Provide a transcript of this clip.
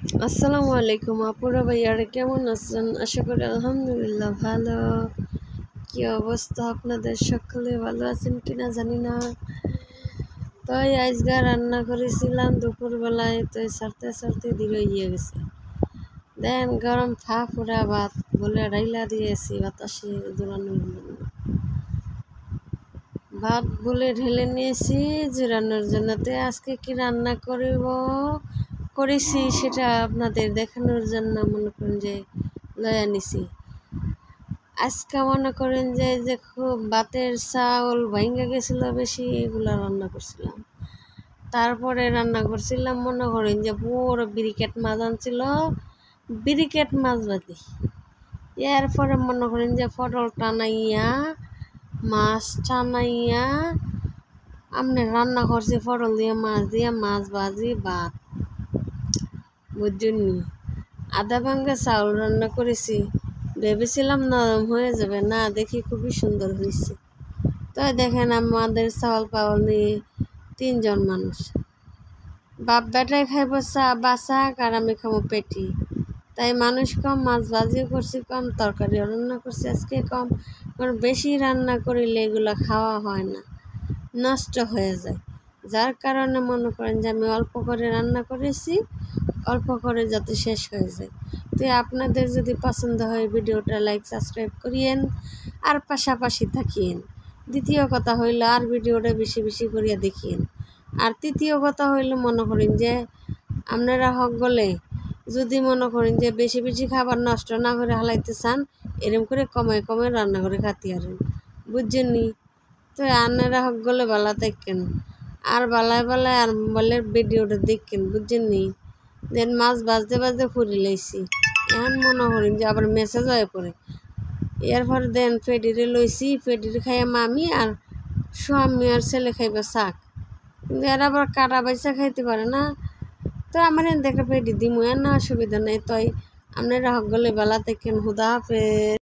আসসালামু আলাইকুম আপুরা ভাইয়ারা, কেমন আছেন? আশা করি আলহামদুলিল্লাহ ভালো। কি অবস্থা আপনাদের? সকলে ভালো আছেন কিনা জানি না। তাই আজকে রান্না করেছিলাম দুপুরবেলায়, তো সারতে সারতে দেরি হয়ে গেছে। দেন গরম ফুরা ভাত বলে ডাইলা দিয়েছি বাতাসে দোলানোর জন্য। ভাত বলে ঢেলে নিয়েছি জোরানোর জন্য। তো আজকে কি রান্না করেছি সেটা আপনাদের দেখানোর জন্য মনে করেন যে লয়া নিছি। আজকে মনে করেন যে খুব ভাতের চাউল ভাঙ্গা গেছিলো বেশি, এগুলো রান্না করছিলাম। তারপরে রান্না করছিলাম মনে করেন যে পুরো ব্রিকেট মাছ আনছিল, ব্রিকেট মাছ বাদি। এরপরে মনে করেন যে পটল টানাইয়া মাছ টানাইয়া আপনি রান্না করছি পটল দিয়ে মাছ ভাজি ভাত, বুঝছেন। আধা ভাঙ্গা চাউল রান্না করেছি, ভেবেছিলাম নরম হয়ে যাবে, না দেখি খুবই সুন্দর হয়েছে। তো দেখেন আমাদের চাউল পাওয়াল নিয়ে 3 জন মানুষ, বাপ বেটাই খাইব চা বাসাক আর আমি খাবো পেটি। তাই মানুষ কম, মাছ ভাজিও করছি কম, তরকারিও রান্না করছি আজকে কম। কারণ বেশি রান্না করিলে এগুলো খাওয়া হয় না, নষ্ট হয়ে যায়। যার কারণে মনে করেন যে আমি অল্প করে রান্না করেছি, অল্প করে যাতে শেষ হয়ে যায়। তো আপনাদের যদি পছন্দ হয় ভিডিওটা লাইক সাবস্ক্রাইব করিয়েন আর পাশাপাশি থাকিয়েন। দ্বিতীয় কথা হইল আর ভিডিওটা বেশি বেশি করিয়া দেখিয়েন। আর তৃতীয় কথা হইল মনে করেন যে আপনারা হক গলে যদি মনে করেন যে বেশি বেশি খাবার নষ্ট না করে হালাইতে চান, এরম করে কমায় কমায় রান্না করে খাতে পারেন, বুঝছেন নি। তো আপনারা হক গলে বালা থাকেন আর বালায় বালায় আর মোবাইলের ভিডিওটা দেখেন, বুঝছেন নি। দেন মাছ বাজতে বাজতে ফুরি লাইছি, এখন মনে করেন যে আবার মেসেজ হয়ে পড়ে। এরপর দেন ফেডিরে লইছি, ফেডিরে খাইয়া মামি আর স্বামী আর ছেলে খাইবে শাক, কিন্তু এরা আবার কাটা বাইসা খাইতে পারে না। তো আমার দেখে ফেডি দিমু, না অসুবিধা নেই। তাই আপনারা হক গলে বেলা দেখেন। হুদা হাফেজ।